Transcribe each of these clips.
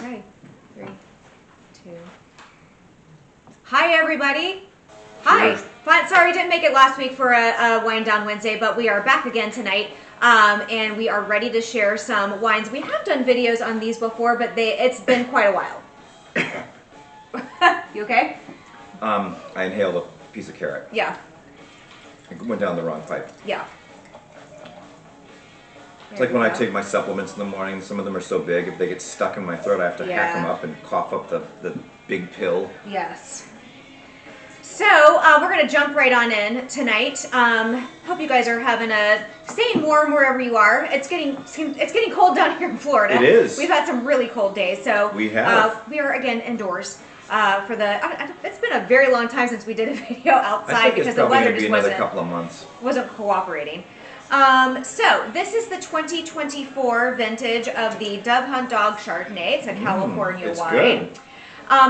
Okay. 3, 2. Hi, everybody. Hi. Cheers. Sorry, didn't make it last week for a Wine Down Wednesday, but we are back again tonight. And we are ready to share some wines. We have done videos on these before, but it's been quite a while. You okay? I inhaled a piece of carrot. Yeah. It went down the wrong pipe. Yeah. It's like when I take my supplements in the morning, some of them are so big, if they get stuck in my throat, I have to hack them up and cough up the big pill. Yes. So, we're going to jump right on in tonight. Hope you guys are staying warm wherever you are. It's getting cold down here in Florida. It is. We've had some really cold days, so we have. We are again indoors. It's been a very long time since we did a video outside because the weather just wasn't cooperating. So this is the 2024 vintage of the Dove Hunt Dog Chardonnay. It's a California wine. Good.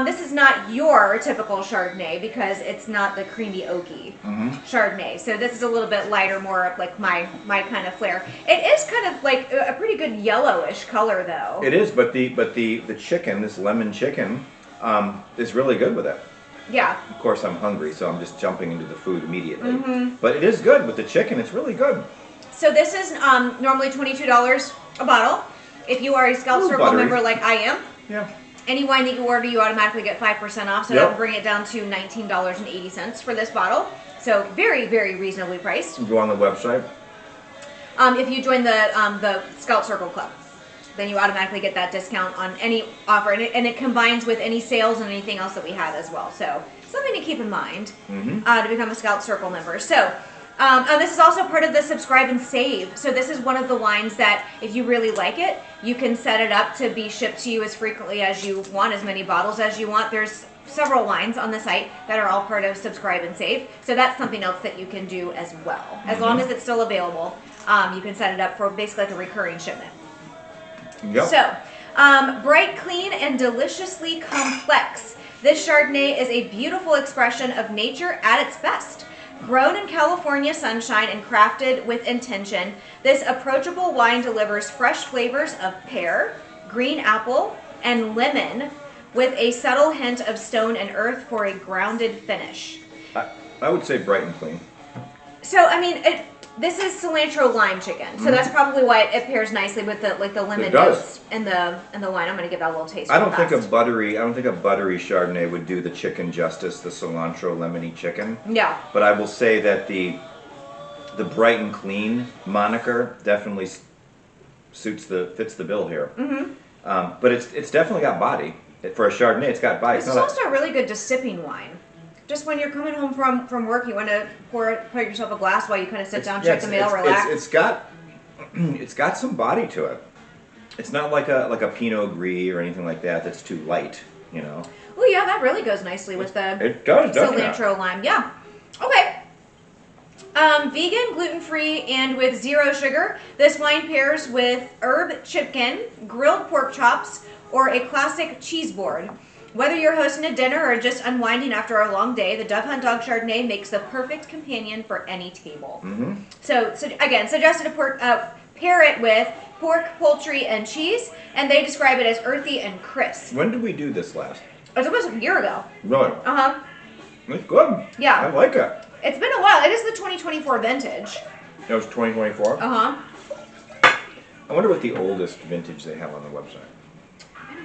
This is not your typical Chardonnay because it's not the creamy oaky Chardonnay. So this is a little bit lighter, more of like my kind of flair. It is kind of like a pretty good yellowish color though. It is, but the chicken, this lemon chicken, is really good with it. Yeah. Of course, I'm hungry, so I'm just jumping into the food immediately. But it is good with the chicken. It's really good. So this is normally $22 a bottle. If you are a Scout Circle member like I am, any wine that you order, you automatically get 5% off. So that will bring it down to $19.80 for this bottle. So very, very reasonably priced. You go on the website. If you join the Scout Circle Club, then you automatically get that discount on any offer, and it combines with any sales and anything else that we have as well. So something to keep in mind to become a Scout Circle member. So this is also part of the subscribe and save. So this is one of the wines that if you really like it, you can set it up to be shipped to you as frequently as you want, as many bottles as you want. There's several wines on the site that are all part of subscribe and save. So that's something else that you can do as well. As long as it's still available, you can set it up for basically like a recurring shipment. Yep. So, bright, clean, and deliciously complex. This Chardonnay is a beautiful expression of nature at its best. Grown in California sunshine and crafted with intention, this approachable wine delivers fresh flavors of pear, green apple, and lemon with a subtle hint of stone and earth for a grounded finish. I would say bright and clean. So, I mean, this is cilantro lime chicken, so that's probably why it pairs nicely with the lemon notes in the wine. I'm going to give that a little taste. I don't think a buttery Chardonnay would do the chicken justice, the cilantro lemony chicken. Yeah. But I will say that the bright and clean moniker definitely fits the bill here. But it's definitely got body for a Chardonnay. It's got body. It's also a really good just sipping wine. Just when you're coming home from work, you want to pour yourself a glass while you kind of sit down, check the mail, relax. It's got some body to it. It's not like a Pinot Gris or anything like that. That's too light, you know. Oh yeah, that really goes nicely with the cilantro lime. Yeah. Okay. Vegan, gluten-free, and with 0 sugar. This wine pairs with herb chicken, grilled pork chops, or a classic cheese board. Whether you're hosting a dinner or just unwinding after a long day, the Dove Hunt Dog Chardonnay makes the perfect companion for any table. So again, suggested to pair it with pork, poultry, and cheese, and they describe it as earthy and crisp. When did we do this last? It was almost a year ago. Really? It's good. Yeah. I like it. It's been a while. It is the 2024 vintage. It was 2024? I wonder what the oldest vintage they have on the website.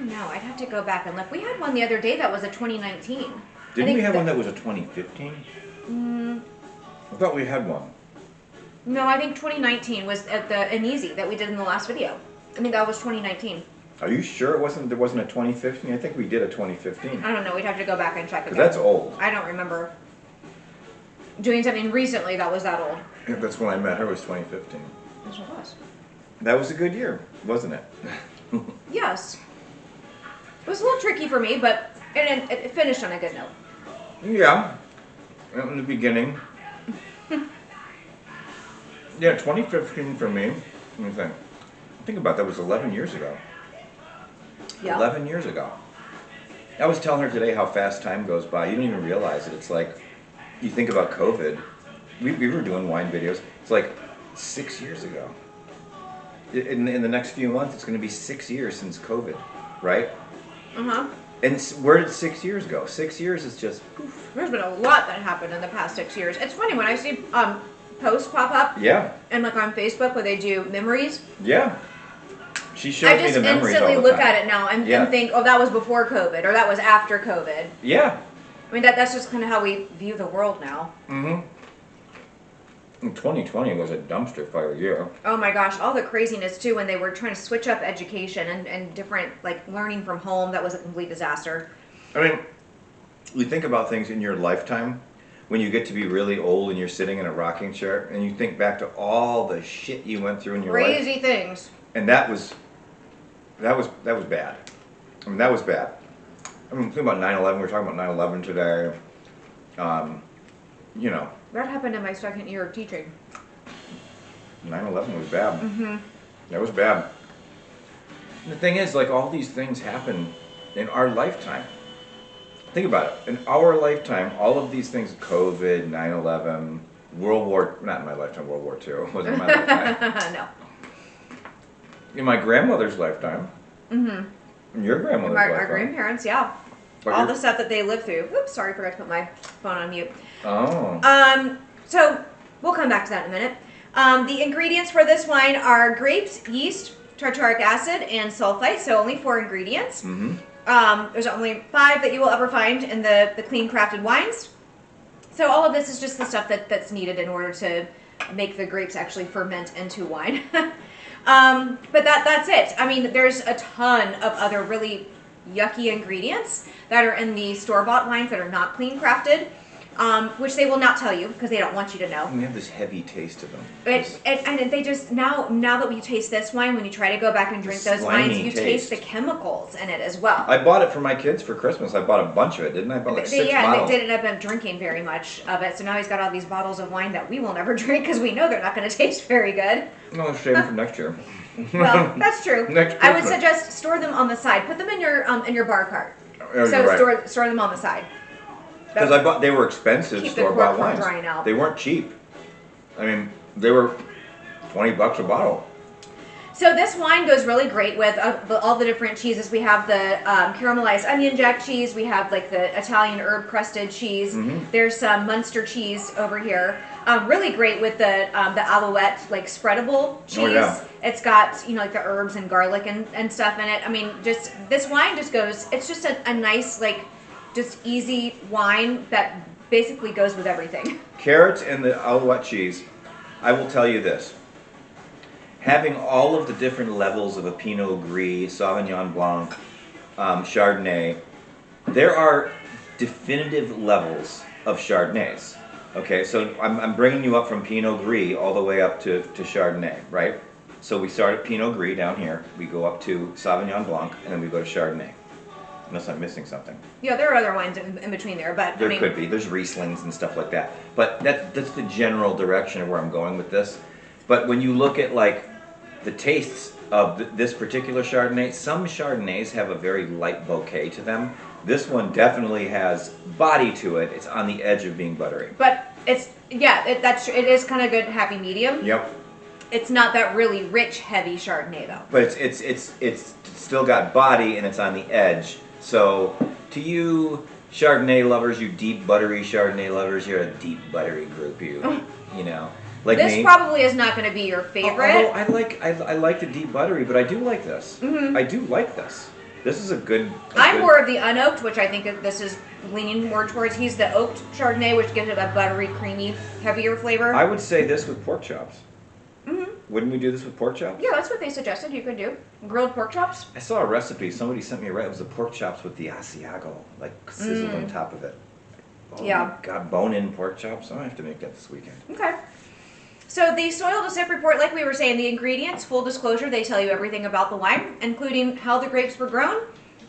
No, I'd have to go back and look. We had one the other day that was a 2019. Didn't we have one that was a 2015? I thought we had one. No, I think 2019 was at the Aneasy that we did in the last video. I think that was 2019. Are you sure there wasn't a 2015? I think we did a 2015. I don't know. We'd have to go back and check again. That's old. I don't remember doing something recently that was that old. Yeah, that's when I met her. It was 2015. That's what it was. That was a good year, wasn't it? Yes. It was a little tricky for me, but it finished on a good note. Yeah, in the beginning. Yeah, 2015 for me. Let me think. Think about that. Was 11 years ago. Yeah. 11 years ago. I was telling her today how fast time goes by. You don't even realize it. It's like, you think about COVID. We were doing wine videos. It's like 6 years ago. In the next few months, it's going to be 6 years since COVID, right? Uh-huh. And where did 6 years go? 6 years is just poof. There's been a lot that happened in the past 6 years. It's funny when I see posts pop up. Yeah. And like on Facebook where they do memories. Yeah. She shows me the memories all the time. I just instantly look at it now and think, oh, that was before COVID or that was after COVID. Yeah. I mean, that's just kind of how we view the world now. Mm-hmm. And 2020 was a dumpster fire year. Oh my gosh, all the craziness too when they were trying to switch up education and different, like learning from home. That was a complete disaster. I mean, you think about things in your lifetime when you get to be really old and you're sitting in a rocking chair and you think back to all the shit you went through in your life. Crazy things. And that was bad. I mean, that was bad. I mean, think about 9/11. We were talking about 9/11 today. You know. That happened in my second year of teaching. 9/11 was bad. Mm-hmm. That was bad. And the thing is, like, all these things happen in our lifetime. Think about it. In our lifetime, all of these things, COVID, 9/11, not in my lifetime, World War II. It wasn't in my lifetime. No. In my grandmother's lifetime. Mm-hmm. In your grandmother's lifetime. Our grandparents, yeah. But all the stuff that they lived through. Oops, sorry, forgot to put my phone on mute. Oh. So we'll come back to that in a minute. The ingredients for this wine are grapes, yeast, tartaric acid, and sulfite. So only 4 ingredients. Mm-hmm. There's only 5 that you will ever find in the clean crafted wines. So all of this is just the stuff that's needed in order to make the grapes actually ferment into wine. But that's it. I mean, there's a ton of other really yucky ingredients that are in the store-bought wines that are not clean crafted, which they will not tell you because they don't want you to know. And they have this heavy taste to them. And they just, now that we taste this wine, when you try to go back and drink those wines, you taste the chemicals in it as well. I bought it for my kids for Christmas. I bought a bunch of it, didn't I? I bought like 6 bottles. They didn't end up drinking very much of it, so now he's got all these bottles of wine that we will never drink because we know they're not going to taste very good. No, let's save them for next year. Well, that's true. I would Christmas. suggest store them on the side. Put them in your bar cart. Oh, So right. store them on the side. Because they were expensive Keep the store-bought cork from wines. drying out. They weren't cheap. I mean, they were $20 a bottle. So this wine goes really great with all the different cheeses. We have the caramelized onion jack cheese. We have like the Italian herb crusted cheese. Mm-hmm. There's some Munster cheese over here. Really great with the Alouette like spreadable cheese. Oh, yeah. It's got like the herbs and garlic and stuff in it. I mean, just this wine just goes. It's just a nice like just easy wine that basically goes with everything. Carrots and the Alouette cheese. I will tell you this. Having all of the different levels of a Pinot Gris, Sauvignon Blanc, Chardonnay, there are definitive levels of Chardonnays. Okay, so I'm bringing you up from Pinot Gris all the way up to Chardonnay, right? So we start at Pinot Gris down here, we go up to Sauvignon Blanc, and then we go to Chardonnay. Unless I'm missing something. Yeah, there are other wines in between there, but there could be. There's Rieslings and stuff like that. But that's the general direction of where I'm going with this. But when you look at like the tastes of this particular Chardonnay, some Chardonnays have a very light bouquet to them. This one definitely has body to it. It's on the edge of being buttery. But it is kind of good happy medium. Yep. It's not that really rich heavy Chardonnay though. But it's still got body and it's on the edge. So to you Chardonnay lovers, you deep buttery Chardonnay lovers, you're a deep buttery group. You know. Like this me. probably is not going to be your favorite. Although I like the deep buttery, but I do like this. Mm-hmm. I do like this. This is a good. I'm more of the unoaked, which I think this is leaning more towards. He's the oaked Chardonnay, which gives it a buttery, creamy, heavier flavor. I would say this with pork chops. Mm-hmm. Wouldn't we do this with pork chops? Yeah, that's what they suggested you could do. Grilled pork chops. I saw a recipe. Somebody sent me a recipe. It was the pork chops with the Asiago, like sizzled on top of it. Oh Yeah. my God, bone-in pork chops. I have to make that this weekend. Okay. So the soil to sip report, like we were saying, the ingredients, full disclosure, they tell you everything about the wine, including how the grapes were grown,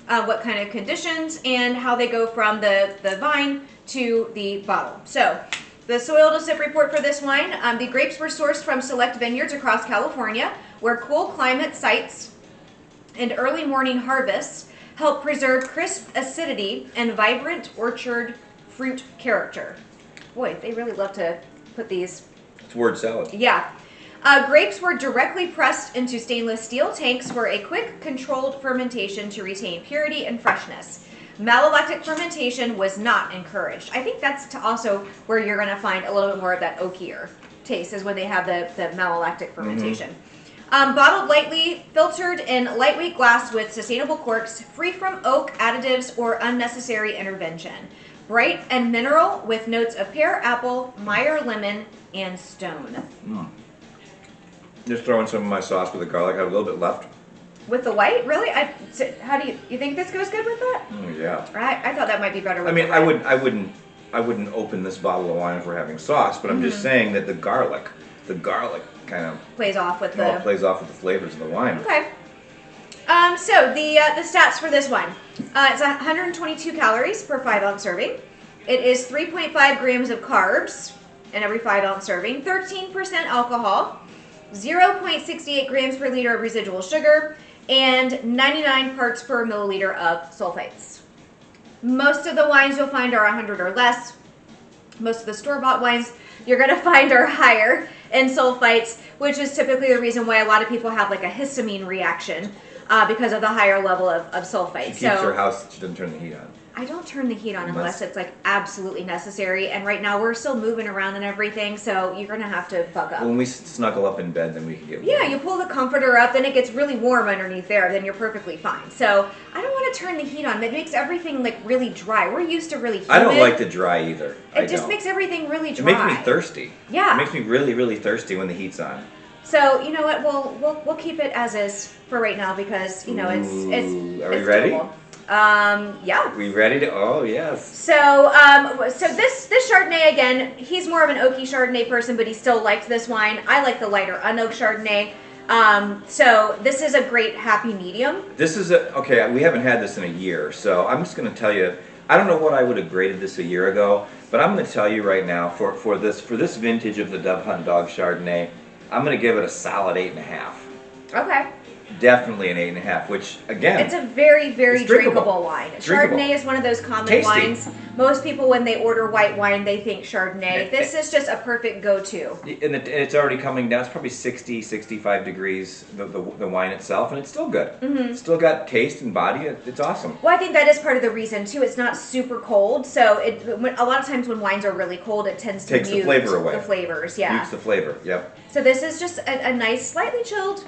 what kind of conditions, and how they go from the vine to the bottle. So the soil to sip report for this wine, the grapes were sourced from select vineyards across California, where cool climate sites and early morning harvests help preserve crisp acidity and vibrant orchard fruit character. Boy, they really love to put these. It's word salad. Yeah. Grapes were directly pressed into stainless steel tanks for a quick, controlled fermentation to retain purity and freshness. Malolactic fermentation was not encouraged. I think that's also where you're going to find a little bit more of that oakier taste, is when they have the malolactic fermentation. Bottled lightly, filtered in lightweight glass with sustainable corks, free from oak, additives, or unnecessary intervention. Bright and mineral with notes of pear, apple, Meyer lemon, and stone. Just throwing some of my sauce with the garlic. I have a little bit left. With the white, really? How do you think this goes good with that? Yeah. I thought that might be better. With I wouldn't open this bottle of wine if we're having sauce, but I'm just saying that the garlic kind of plays off with the flavors of the wine. Okay. So the stats for this wine. It's 122 calories per 5-ounce serving. It is 3.5 grams of carbs in every 5-ounce serving. 13% alcohol. 0.68 grams per liter of residual sugar, and 99 parts per milliliter of sulfites. Most of the wines you'll find are 100 or less. Most of the store-bought wines you're going to find are higher in sulfites, which is typically the reason why a lot of people have like a histamine reaction because of the higher level of sulfites. She keeps her house, she doesn't turn the heat on. I don't turn the heat on unless it's like absolutely necessary. And right now we're still moving around and everything, so you're gonna have to buck up. When we snuggle up in bed, then we can get warm. Yeah, you pull the comforter up, then it gets really warm underneath there, then you're perfectly fine. So I don't want to turn the heat on. That makes everything like really dry. We're used to really humid. I don't like the dry either. It just makes everything really dry. It makes me thirsty. Yeah. It makes me really, really thirsty when the heat's on. So you know what? We'll keep it as is for right now because you know it's. Are we ready? Doable. Yeah. We ready to? Oh yes. So, so this Chardonnay again, he's more of an oaky Chardonnay person, but he still liked this wine. I like the lighter unoaked Chardonnay. So this is a great happy medium. This is okay. We haven't had this in a year, so I'm just going to tell you. I don't know what I would have graded this a year ago, but I'm going to tell you right now for this vintage of the Dove Hunt Dog Chardonnay, I'm going to give it a solid 8.5. Okay. Definitely an 8.5, which again, it's a very, very drinkable wine. Chardonnay is one of those common wines. Most people, when they order white wine, they think Chardonnay. This is just a perfect go-to. And it's already coming down. It's probably 60, 65 degrees, the wine itself, and it's still good. It's still got taste and body. It's awesome. Well, I think that is part of the reason, too. It's not super cold, so a lot of times when wines are really cold, it tends to takes the flavor away. The flavors, yeah. Mutes the flavor, yep. So this is just a nice, slightly chilled.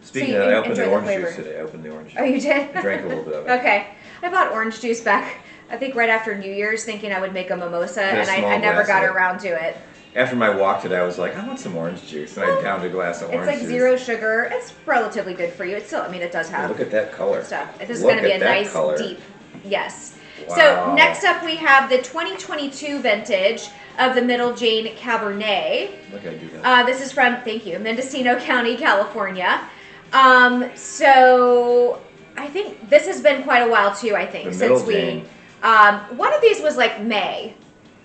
Speaking of that, I opened the orange juice today. I opened the orange juice. Oh, you did? I drank a little bit of it. Okay. I bought orange juice back, I think, right after New Year's, thinking I would make a mimosa, and I never got around to it. After my walk today, I was like, I want some orange juice, and I downed a glass of orange juice. It's like 0 sugar. It's relatively good for you. It's still, I mean, it does have. Look at that color. Stuff. This is going to be a nice, deep. Yes. Wow. So next up, we have the 2022 vintage of the Middle Jane Cabernet. Look, I do that. This is from, thank you, Mendocino County, California. So I think this has been quite a while too, I think, since we, one of these was like May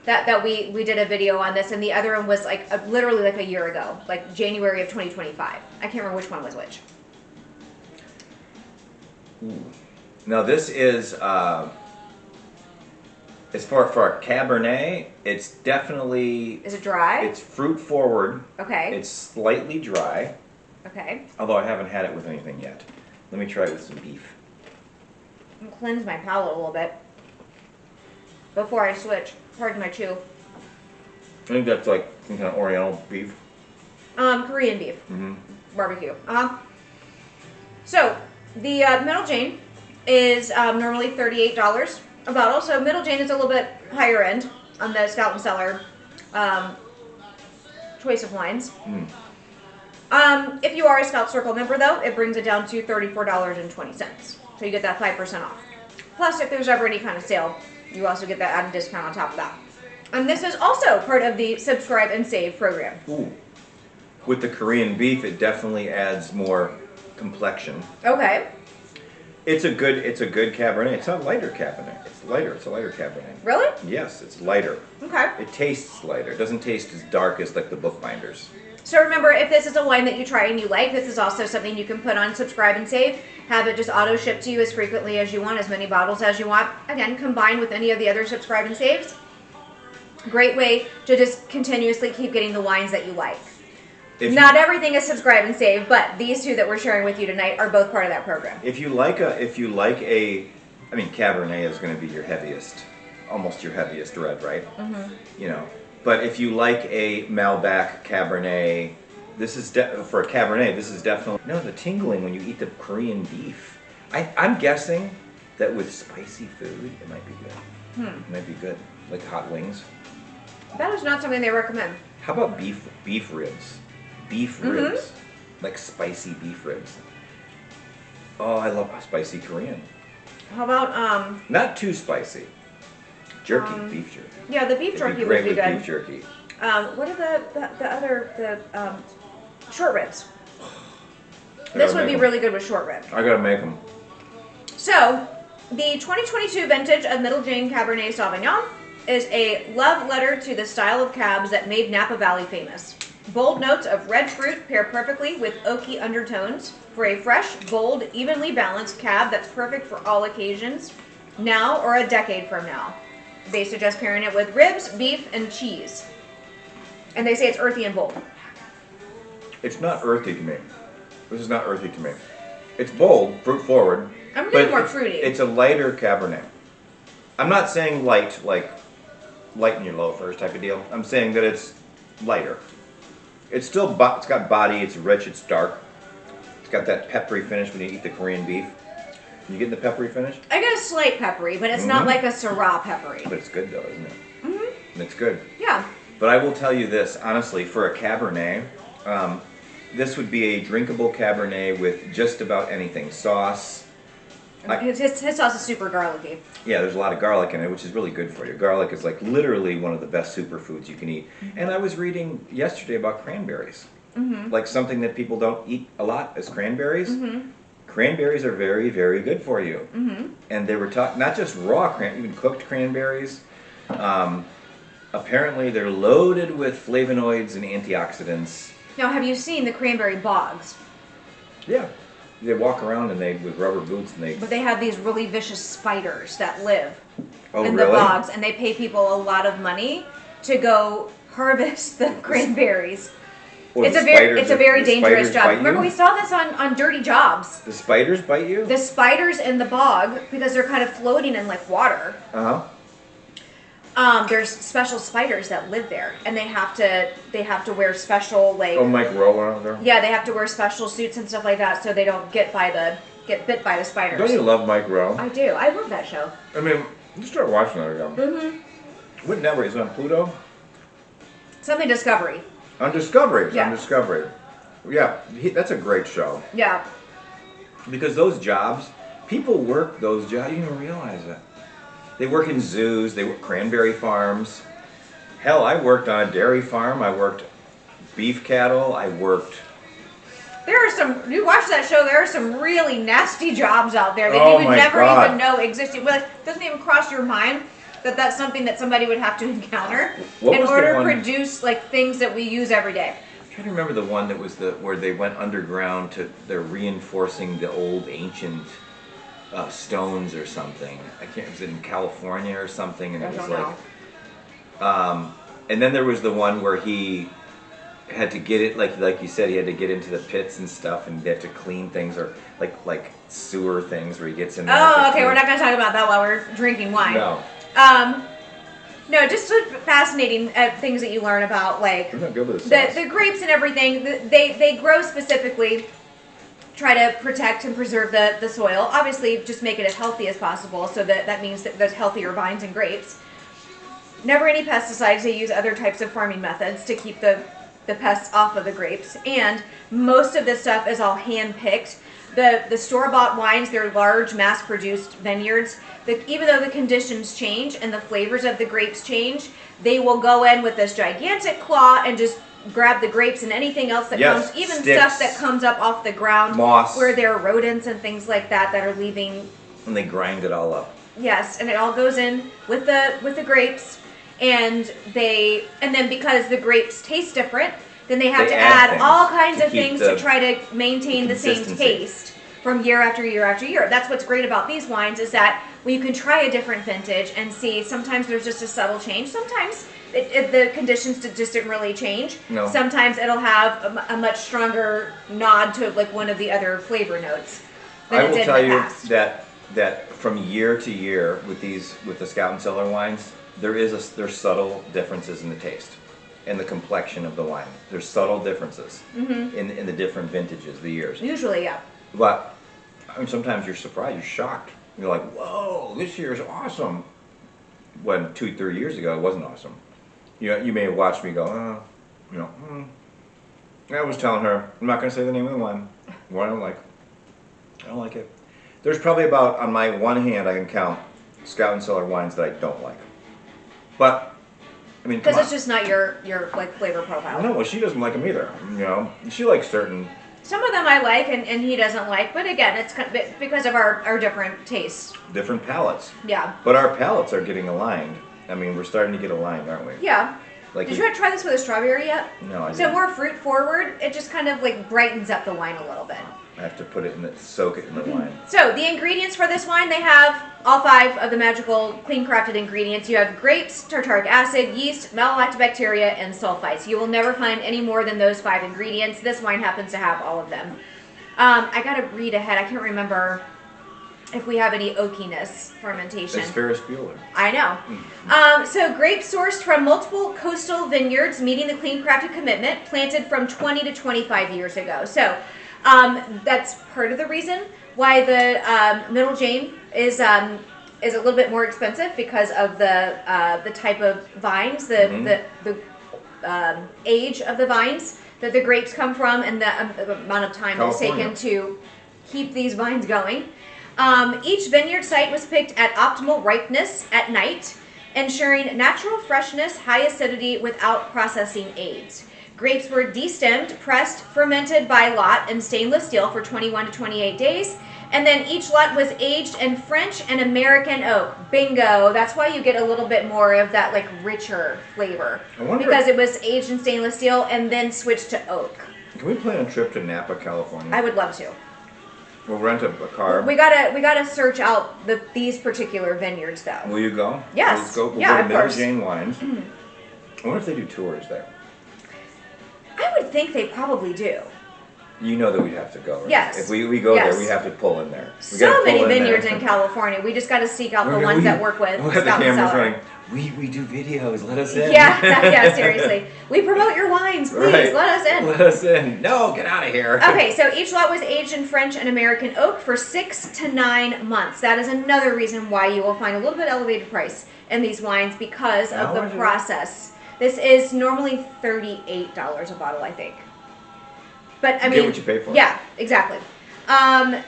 that we did a video on this, and the other one was like literally like a year ago, like January of 2025. I can't remember which one was which. Ooh. Now this is, as far for a Cabernet, it's definitely... Is it dry? It's fruit forward. Okay. It's slightly dry. Okay. Although I haven't had it with anything yet. Let me try it with some beef. I'll cleanse my palate a little bit before I switch. Pardon my chew. I think that's like some kind of Oriental beef. Korean beef. Barbecue. So the Middle Jane is normally $38 a bottle. So Middle Jane is a little bit higher end on the Scout and Cellar choice of wines. If you are a Scout Circle member, though, it brings it down to $34.20. So you get that 5% off. Plus, if there's ever any kind of sale, you also get that added discount on top of that. And this is also part of the Subscribe and Save program. Ooh. With the Korean beef, it definitely adds more complexion. Okay. It's a good Cabernet. It's a lighter Cabernet. It's lighter. It's a lighter Cabernet. Really? Yes, it's lighter. Okay. It tastes lighter. It doesn't taste as dark as like the bookbinders. So remember, if this is a wine that you try and you like, this is also something you can put on Subscribe and Save. Have it just auto ship to you as frequently as you want, as many bottles as you want. Again, combined with any of the other Subscribe and Saves. Great way to just continuously keep getting the wines that you like. Not everything is subscribe and save, but these two that we're sharing with you tonight are both part of that program. If you like a, I mean, Cabernet is going to be your heaviest, almost your heaviest red, right? Mm-hmm. You know, but if you like a Malbec Cabernet, this is for a Cabernet. This is definitely the tingling when you eat the Korean beef. I'm guessing that with spicy food, it might be good. It might be good, like hot wings. That is not something they recommend. How about beef ribs? Beef ribs, like spicy beef ribs. Oh, I love spicy Korean. How about not too spicy. Jerky, beef jerky. Yeah, the beef jerky would be good. Beef jerky. What are the short ribs? This would be really good with short ribs. I gotta make them. So, the 2022 vintage of Middle Jane Cabernet Sauvignon is a love letter to the style of cabs that made Napa Valley famous. Bold notes of red fruit pair perfectly with oaky undertones for a fresh, bold, evenly balanced cab that's perfect for all occasions, now or a decade from now. They suggest pairing it with ribs, beef, and cheese. And they say it's earthy and bold. It's not earthy to me. This is not earthy to me. It's bold, fruit forward. I'm getting more fruity. It's a lighter Cabernet. I'm not saying light, like lighten your loafers type of deal. I'm saying that it's lighter. It's still, it's got body, it's rich, it's dark. It's got that peppery finish when you eat the Korean beef. You getting the peppery finish? I get a slight peppery, but it's not like a Syrah peppery. But it's good though, isn't it? Mm-hmm. It's good. Yeah. But I will tell you this, honestly, for a Cabernet, this would be a drinkable Cabernet with just about anything. Sauce. His sauce is super garlicky. Yeah, there's a lot of garlic in it, which is really good for you. Garlic is like literally one of the best superfoods you can eat. Mm-hmm. And I was reading yesterday about cranberries. Mm-hmm. Like something that people don't eat a lot is cranberries. Mm-hmm. Cranberries are very, very good for you. Mm-hmm. And they were talking, not just raw even cooked cranberries. Apparently they're loaded with flavonoids and antioxidants. Now, have you seen the cranberry bogs? Yeah. They walk around with rubber boots But they have these really vicious spiders that live in really? the bogs, and they pay people a lot of money to go harvest the cranberries. Well, it's a very dangerous job. Remember, we saw this on Dirty Jobs. The spiders bite you? The spiders in the bog, because they're kind of floating in like water. There's special spiders that live there, and they have to wear special like. Oh, Mike Rowe out there. Yeah, they have to wear special suits and stuff like that, so they don't get bit by the spiders. Don't you love Mike Rowe? I do. I love that show. I mean, you start watching that again. Mm-hmm. What network is it on? Pluto? Something Discovery. On Discovery. Yeah. On Discovery. Yeah, that's a great show. Yeah. Because those jobs, people work those jobs. You don't even realize it. They work in zoos. They work cranberry farms. Hell, I worked on a dairy farm. I worked beef cattle. I worked. You watch that show, there are some really nasty jobs out there that you would never even know existed. Well, it doesn't even cross your mind that that's something that somebody would have to encounter in order to produce like things that we use every day. I'm trying to remember the one that was where they went underground they're reinforcing the old ancient stones or something. Was it in California or something? And it was like, and then there was the one where he had to get it, like you said, he had to get into the pits and stuff, and they had to clean things, or like sewer things where he gets in there. Oh, okay, we're not going to talk about that while we're drinking wine. No. No, just fascinating things that you learn about, like the grapes and everything. They grow specifically, try to protect and preserve the soil. Obviously, just make it as healthy as possible, so that means that there's healthier vines and grapes. Never any pesticides. They use other types of farming methods to keep the pests off of the grapes, and most of this stuff is all hand-picked. The store-bought wines, they're large, mass-produced vineyards. Even though the conditions change and the flavors of the grapes change, they will go in with this gigantic claw and just grab the grapes and anything else that comes, even sticks, stuff that comes up off the ground, moss, where there are rodents and things like that are leaving. And they grind it all up. Yes, and it all goes in with the grapes. And then because the grapes taste different, then they have to add all kinds of things to try to maintain the same taste. from year after year after year. That's what's great about these wines is that when you can try a different vintage and see, sometimes there's just a subtle change. Sometimes the conditions just didn't really change. No. Sometimes it'll have a much stronger nod to like one of the other flavor notes than I it will did tell in the you past. that from year to year with the Scout and Cellar wines, there's subtle differences in the taste and the complexion of the wine. There's subtle differences in the different vintages, the years. Usually, yeah. But I mean, sometimes you're surprised, you're shocked. You're like, whoa, this year is awesome. When 2-3 years ago, it wasn't awesome. You may have watched me go, I was telling her, I'm not going to say the name of the wine. What I don't like. I don't like it. There's probably about, on my one hand, I can count Scout and Cellar wines that I don't like. But, I mean, Because it's just not your like flavor profile. No, well, she doesn't like them either. She likes certain. Some of them I like and he doesn't like, but again, it's kind of because of our different tastes. Different palates. Yeah. But our palates are getting aligned. I mean, we're starting to get aligned, aren't we? Yeah. Like Did you try this with a strawberry yet? No, I So didn't. more fruit forward, it just kind of like brightens up the wine a little bit. I have to put it in it, soak it in the wine. So the ingredients for this wine, they have all 5 of the magical clean crafted ingredients. You have grapes, tartaric acid, yeast, malolactobacteria, and sulfites. You will never find any more than those 5 ingredients. This wine happens to have all of them. I gotta read ahead. I can't remember if we have any oakiness fermentation. It's Ferris Bueller. I know. So grapes sourced from multiple coastal vineyards, meeting the clean crafted commitment, planted from 20 to 25 years ago. So that's part of the reason why the Middle Jane is a little bit more expensive because of the type of vines, the age of the vines that the grapes come from, and the amount of time it's taken to keep these vines going. Each vineyard site was picked at optimal ripeness at night, ensuring natural freshness, high acidity without processing aids. Grapes were destemmed, pressed, fermented by lot in stainless steel for 21 to 28 days, and then each lot was aged in French and American oak. Bingo! That's why you get a little bit more of that like richer flavor, because it was aged in stainless steel and then switched to oak. Can we plan a trip to Napa, California? I would love to. We'll rent a car. We gotta search out these particular vineyards though. Will you go? Yes. Let's go. We'll Yeah, go to of Middle course. Jane Wines. I wonder if they do tours there. I would think they probably do. You know that we'd have to go, right? Yes. If we go Yes. there, we have to pull in there. We So gotta many pull in vineyards there. in California. We just got to seek out the Okay, ones that work with We'll have the Scout and cameras Cellar. running. We do videos. Let us in. Yeah, yeah, seriously. We promote your wines, please. Right. Let us in. Let us in. No, get out of here. Okay, so each lot was aged in French and American oak for 6 to 9 months. That is another reason why you will find a little bit elevated price in these wines because of the process. This is normally $38 a bottle, I think. But I mean, get what you pay for. Yeah, exactly. Then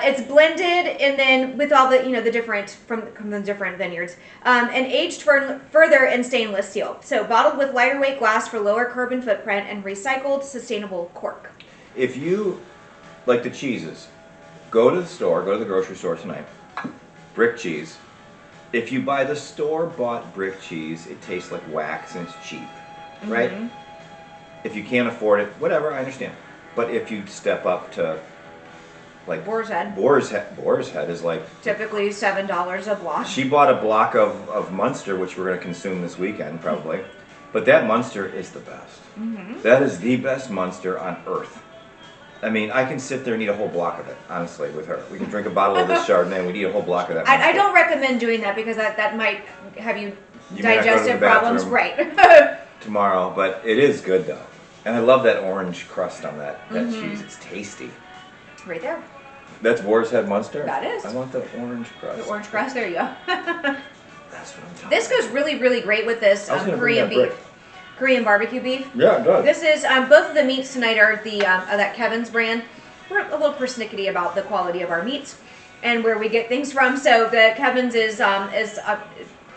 it's blended, and then with all the the different from the different vineyards, and aged further in stainless steel. So bottled with lighter weight glass for lower carbon footprint and recycled sustainable cork. If you like the cheeses, go to the grocery store tonight. Brick cheese. If you buy the store-bought brick cheese, it tastes like wax and it's cheap, right? If you can't afford it, whatever, I understand. But if you step up to, like Boar's Head. Boar's Head is like Typically $7 a block. She bought a block of Munster, which we're going to consume this weekend probably. But that Munster is the best. That is the best Munster on earth. I mean, I can sit there and eat a whole block of it, honestly, with her. We can drink a bottle of this Chardonnay and we'd eat a whole block of that Munster. I don't recommend doing that because that might have you may not go to digestive the problems. bathroom. Right. Tomorrow, but it is good though. And I love that orange crust on that cheese. It's tasty. Right there. That's Boar's Head Munster? That is. I want the orange crust. The orange crust, there you go. That's what I'm talking This goes really, really great with this Korean beef. Korean barbecue beef. Yeah, it does. This is, both of the meats tonight are the that Kevin's brand. We're a little persnickety about the quality of our meats and where we get things from. So the Kevin's is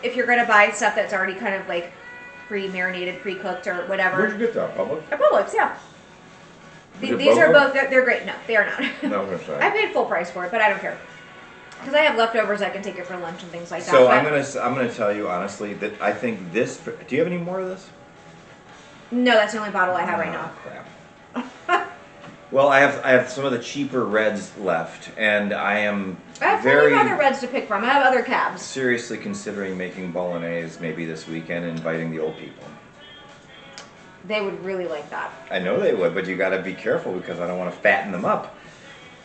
if you're going to buy stuff that's already kind of like pre-marinated, pre-cooked or whatever. Where'd you get that, Publix? At Publix, yeah. Is it These are BOGO? both, they're great. No, they are not. No, I'm sorry. I paid full price for it, but I don't care. Because I have leftovers, I can take it for lunch and things like that. So but I'm gonna tell you honestly that I think this. Do you have any more of this? no, that's the only bottle I have right now. Crap. Well, I have some of the cheaper reds left, and I am I have plenty of other reds to pick from. I have other cabs. seriously considering making bolognese maybe this weekend and inviting the old people. They would really like that. I know they would, but you got to be careful because I don't want to fatten them up.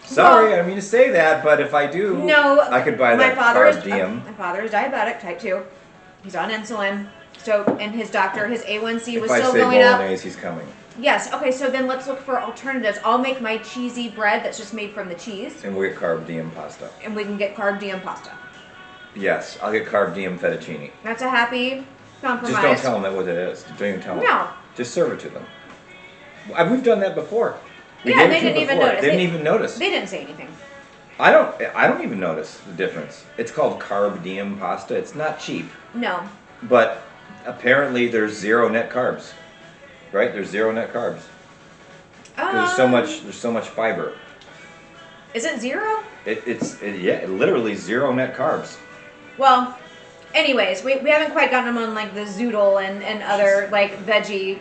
Sorry, I didn't mean to say that, but if I do, no, I could buy that carb diem. My father is diabetic, type 2. He's on insulin. So, and his doctor, his A1C was still going up. If I say bolognese, he's coming. Yes. Okay. So then let's look for alternatives. I'll make my cheesy bread that's just made from the cheese. And we'll get carb diem pasta. And we can get carb diem pasta. Yes, I'll get carb diem fettuccine. That's a happy compromise. Just don't tell them that what it is. Don't even tell them. No. Just serve it to them. We've done that before. They didn't even notice. They didn't even notice. They didn't say anything. I don't even notice the difference. It's called carb diem pasta. It's not cheap. No. But apparently there's zero net carbs. Right? There's zero net carbs. There's so much fiber. Is it zero? It's literally zero net carbs. Well, anyways, we haven't quite gotten them on like the zoodle and other like veggie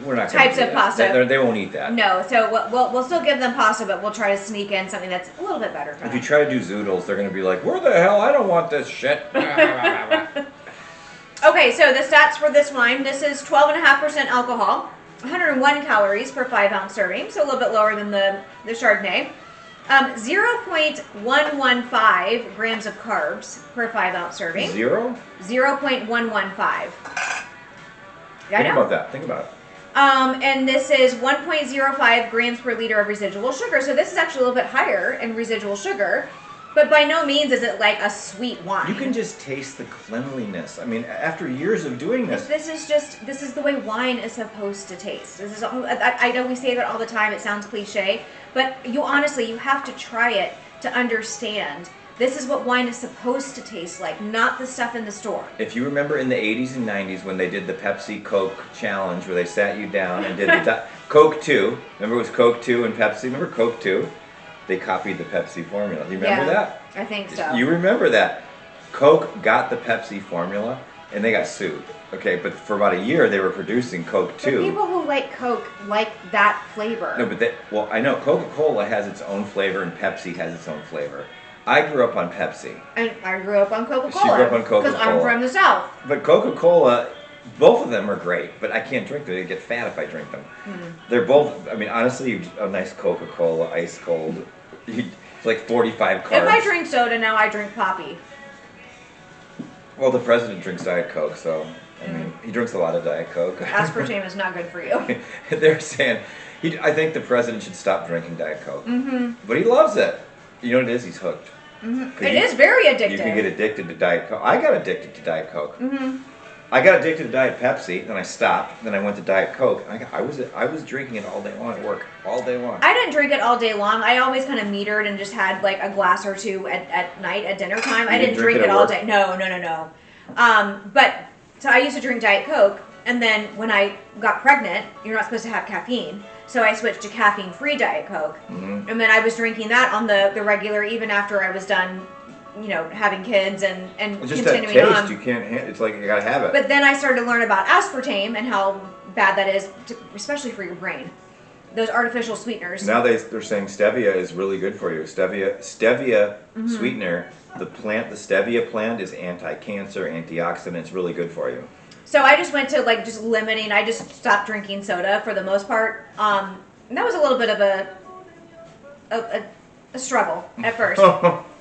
We're not types of pasta. They won't eat that. No, so we'll still give them pasta, but we'll try to sneak in something that's a little bit better for them. If you try to do zoodles, they're going to be like, where the hell? I don't want this shit. Okay, so the stats for this wine, this is 12.5% alcohol, 101 calories per 5-ounce serving, so a little bit lower than the Chardonnay. 0.115 grams of carbs per 5-ounce serving. 0.115. Think about that. Think about it. And this is 1.05 grams per liter of residual sugar. So this is actually a little bit higher in residual sugar, but by no means is it like a sweet wine. You can just taste the cleanliness. I mean, after years of doing this. This is the way wine is supposed to taste. I know we say that all the time. It sounds cliche, but you have to try it to understand. This is what wine is supposed to taste like, not the stuff in the store. If you remember in the 80s and 90s when they did the Pepsi Coke challenge where they sat you down and did the Coke 2, remember it was Coke 2 and Pepsi? Remember Coke 2? They copied the Pepsi formula. Do you remember that? I think so. You remember that. Coke got the Pepsi formula and they got sued. Okay, but for about a year they were producing Coke 2. The people who like Coke like that flavor. No, but I know Coca-Cola has its own flavor and Pepsi has its own flavor. I grew up on Pepsi. And I grew up on Coca-Cola. She grew up on Coca-Cola. Because I'm from the South. But Coca-Cola, both of them are great, but I can't drink them. I get fat if I drink them. They're both, I mean, honestly, a nice Coca-Cola, ice cold, it's like 45 carbs. If I drink soda now, I drink Poppy. Well, the president drinks Diet Coke, so, I mean, he drinks a lot of Diet Coke. Aspartame is not good for you. They're saying, I think the president should stop drinking Diet Coke. But he loves it. You know what it is? He's hooked. It is very addictive. You can get addicted to Diet Coke. I got addicted to Diet Coke. I got addicted to Diet Pepsi, then I stopped, then I went to Diet Coke. I was drinking it all day long at work, all day long. I didn't drink it all day long. I always kind of metered and just had like a glass or two at night at dinner time. I didn't drink it all day. No. But so I used to drink Diet Coke, and then when I got pregnant, you're not supposed to have caffeine. So I switched to caffeine-free Diet Coke. And then I was drinking that on the regular even after I was done, having kids and just continuing that taste, on. You can't, it's like you gotta have it. But then I started to learn about aspartame and how bad that is, especially for your brain. Those artificial sweeteners. Now they're saying stevia is really good for you. Stevia sweetener, the stevia plant is anti-cancer, antioxidant, it's really good for you. So I just went to just limiting. I just stopped drinking soda for the most part. And that was a little bit of a struggle at first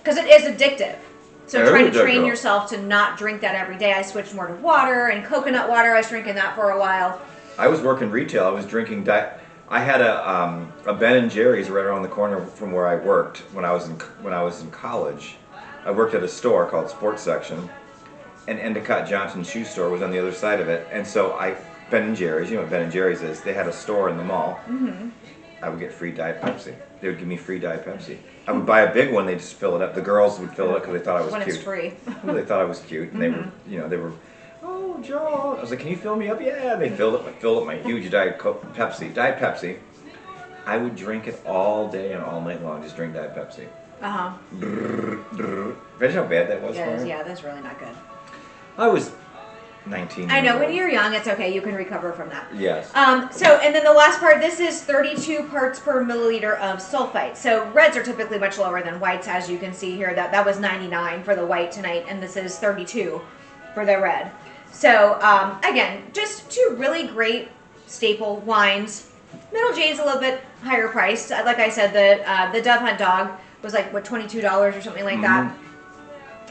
because it is addictive. So trying to train yourself to not drink that every day. I switched more to water and coconut water. I was drinking that for a while. I was working retail. I was drinking I had a Ben and Jerry's right around the corner from where I worked when I was in college. I worked at a store called Sports Section. And Endicott Johnson's shoe store was on the other side of it. And so Ben and Jerry's, you know what Ben and Jerry's is, they had a store in the mall. I would get free Diet Pepsi. They would give me free Diet Pepsi. I would buy a big one, they'd just fill it up. The girls would fill it up because they thought I was cute. When it's free. Well, they thought I was cute. And they were, oh, Joe. I was like, can you fill me up? Yeah. And they filled up my huge Diet Pepsi. I would drink it all day and all night long, just drink Diet Pepsi. Imagine how bad that was for me. Yeah, that's really not good. I was 19. I know, when you're young, it's okay. You can recover from that. Yes. And then the last part, this is 32 parts per milliliter of sulfite. So reds are typically much lower than whites, as you can see here. That was 99 for the white tonight, and this is 32 for the red. So again, just two really great staple wines. Middle Jane's a little bit higher priced. Like I said, the Dove Hunt Dog was like, what, $22 or something like that.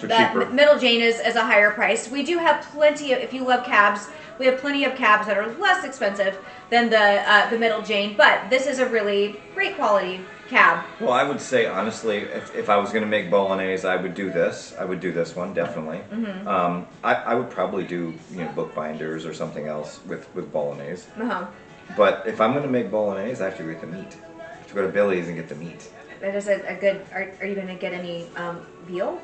The Middle Jane is a higher price. We do have plenty of, if you love cabs, we have plenty of cabs that are less expensive than the Middle Jane, but this is a really great quality cab. Well, I would say, honestly, if I was going to make bolognese, I would do this. I would do this one, definitely. Mm-hmm. I would probably do, bookbinders or something else with bolognese. Uh-huh. But if I'm going to make bolognese, I have to get the meat. I have to go to Billy's and get the meat. That is a good, are you going to get any veal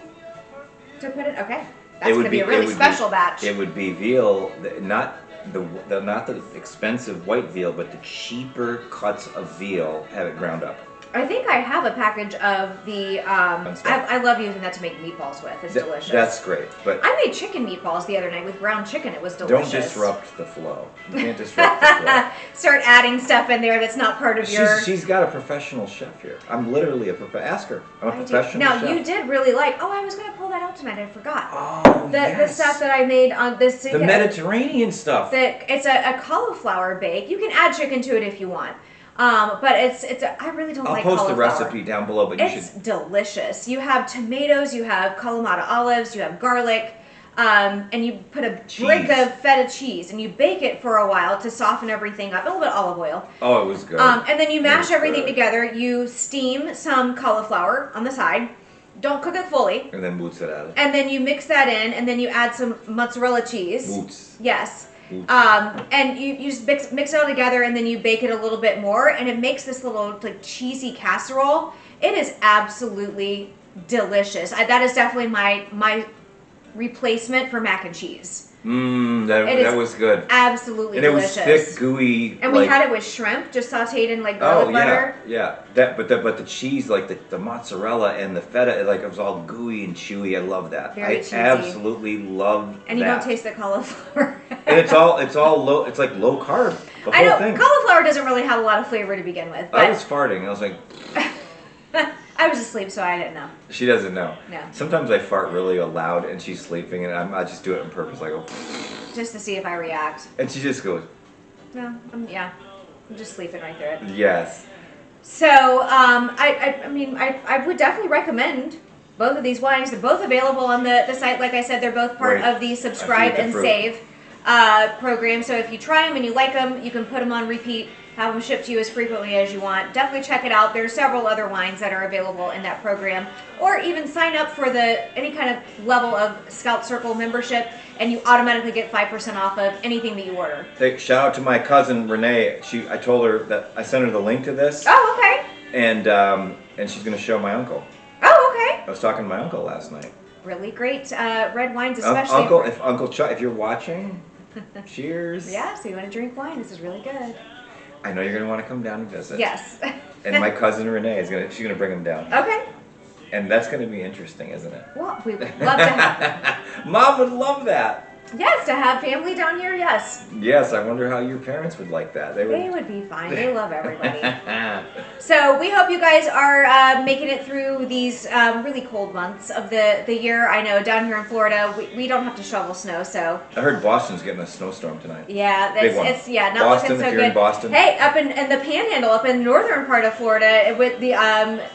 to put it? Okay. That's going to be a really special batch. It would be veal, not the expensive white veal, but the cheaper cuts of veal, have it ground up. I think I have a package of the, I love using that to make meatballs with. It's delicious. That's great. But I made chicken meatballs the other night with ground chicken. It was delicious. Don't disrupt the flow. You can't disrupt the flow. Start adding stuff in there that's not part of your... She's got a professional chef here. I'm literally a professional... Ask her. I'm a professional chef. Now, you did really like... Oh, I was going to pull that out tonight. I forgot. Oh, The stuff that I made on this... The Mediterranean stuff. It's a cauliflower bake. You can add chicken to it if you want. But I really don't like cauliflower. I'll post the recipe down below, but it's delicious. You have tomatoes, you have Kalamata olives, you have garlic, and you put a brick of feta cheese, and you bake it for a while to soften everything up. A little bit of olive oil. Oh, it was good. And then you mash everything together. You steam some cauliflower on the side. Don't cook it fully. And then mozzarella. And then you mix that in, and then you add some mozzarella cheese. Mozz. Yes. And you just mix it all together, and then you bake it a little bit more, and it makes this little like cheesy casserole. It is absolutely delicious. That is definitely my replacement for mac and cheese. That was good. Absolutely delicious. And it was thick, gooey. And we had it with shrimp, just sauteed in like garlic butter. Yeah. But the cheese, like the mozzarella and the feta, like it was all gooey and chewy. I love that. Very cheesy. Absolutely love that. And you don't taste the cauliflower. And it's all low. It's like low carb. The whole thing. Cauliflower doesn't really have a lot of flavor to begin with. But I was farting. I was like. I was asleep, so I didn't know. She doesn't know. No. Sometimes I fart really loud, and she's sleeping, and I just do it on purpose. I go. Just to see if I react. And she just goes. No, I'm just sleeping right through it. Yes. So, I would definitely recommend both of these wines. They're both available on the site. Like I said, they're both part of the subscribe and save program. So if you try them and you like them, you can put them on repeat. Have them shipped to you as frequently as you want. Definitely check it out. There's several other wines that are available in that program. Or even sign up for any kind of level of Scout Circle membership, and you automatically get 5% off of anything that you order. Hey, shout out to my cousin Renee. I told her that I sent her the link to this. Oh, okay. And she's going to show my uncle. Oh, okay. I was talking to my uncle last night. Really great red wines, especially. Uncle Chuck, if you're watching, cheers. Yeah, so you want to drink wine? This is really good. I know you're going to want to come down and visit. Yes. And my cousin Renee she's going to bring him down. Okay. And that's going to be interesting, isn't it? Well, we would love to have Mom would love that. Yes, to have family down here, yes. Yes, I wonder how your parents would like that. They would be fine. They love everybody. So we hope you guys are making it through these really cold months of the year. I know down here in Florida, we don't have to shovel snow, so. I heard Boston's getting a snowstorm tonight. Yeah, it's not Boston, looking so if you're good. In Boston. Hey, up in the Panhandle, up in the northern part of Florida, with the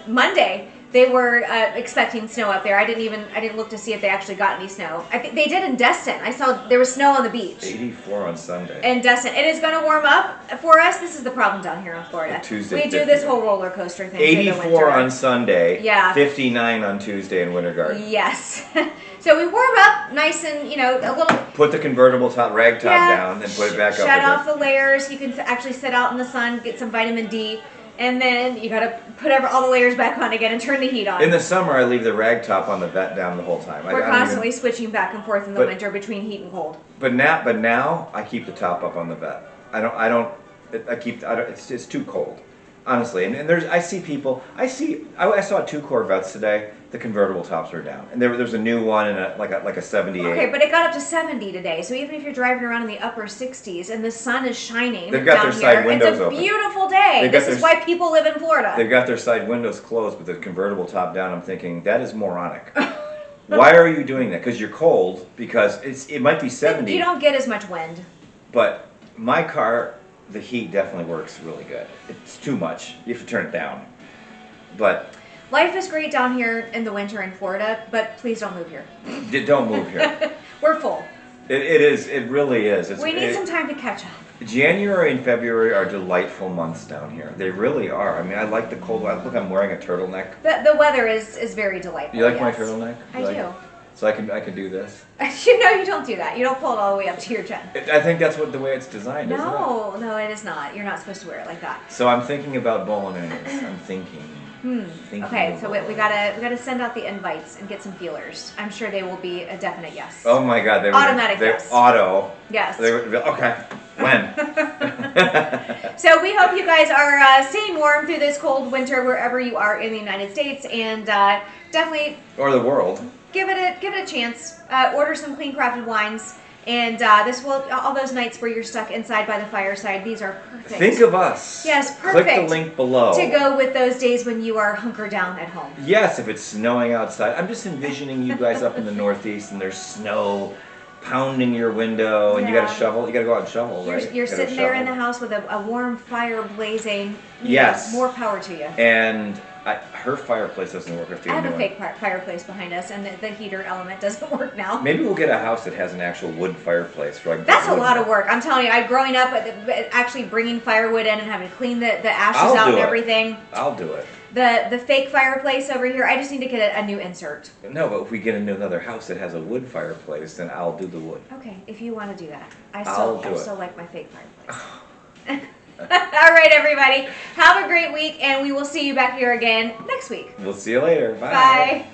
Monday. They were expecting snow up there. I didn't look to see if they actually got any snow. I think they did in Destin. I saw there was snow on the beach. 84 on Sunday. In Destin. It is going to warm up for us. This is the problem down here in Florida. Tuesday, we do this whole roller coaster thing. 84 on Sunday. Yeah. 59 on Tuesday in Winter Garden. Yes. So we warm up nice and, a little. Put the convertible rag top down and put it back up. Shut off the layers. You can actually sit out in the sun, get some vitamin D. And then you gotta put all the layers back on again and turn the heat on. In the summer, I leave the rag top on the vet down the whole time. We're constantly switching back and forth in the winter between heat and cold. But now I keep the top up on the vet. I keep. It's too cold. Honestly, and I see people. I saw 2 Corvettes today. The convertible tops are down, and there's a new one and like a 78. Okay, but it got up to 70 today. So even if you're driving around in the upper 60s and the sun is shining, they've got down their side here, windows it's a open. beautiful day. This is why people live in Florida. They've got their side windows closed, but the convertible top down. I'm thinking that is moronic. Why are you doing that? Because you're cold. Because it might be 70. You don't get as much wind. But my car, the heat definitely works really good. It's too much. You have to turn it down. But life is great down here in the winter in Florida, but please don't move here. Don't move here. We're full. It is. It really is. We need some time to catch up. January and February are delightful months down here. They really are. I mean, I like the cold weather. Look, I'm wearing a turtleneck. The weather is very delightful. You like my turtleneck? I do. So I can do this? No, you don't do that. You don't pull it all the way up to your chin. I think that's the way it's designed, isn't it? No, it is not. You're not supposed to wear it like that. So I'm thinking about bolognese. I'm thinking. Okay, so we gotta send out the invites and get some feelers. I'm sure they will be a definite yes. Oh my God, Automatic yes. Auto. Yes. Okay. When? So we hope you guys are staying warm through this cold winter wherever you are in the United States, and definitely or the world. Give it a chance. Order some clean crafted wines. And this will, all those nights where you're stuck inside by the fireside, these are perfect. Think of us. Yes, perfect. Click the link below. To go with those days when you are hunkered down at home. Yes, if it's snowing outside. I'm just envisioning you guys up in the Northeast and there's snow pounding your window and you got to shovel. You got to go out and shovel, right? You're sitting there in the house with a warm fire blazing. Yes. More power to you. And her fireplace doesn't work. I have a fake fireplace behind us, and the heater element doesn't work now. Maybe we'll get a house that has an actual wood fireplace. That's a lot of work. I'm telling you, growing up, actually bringing firewood in and having to clean the ashes out and everything. I'll do it. The fake fireplace over here, I just need to get a new insert. No, but if we get into another house that has a wood fireplace, then I'll do the wood. Okay, if you want to do that. I still like my fake fireplace. All right, everybody. Have a great week, and we will see you back here again next week. We'll see you later. Bye. Bye.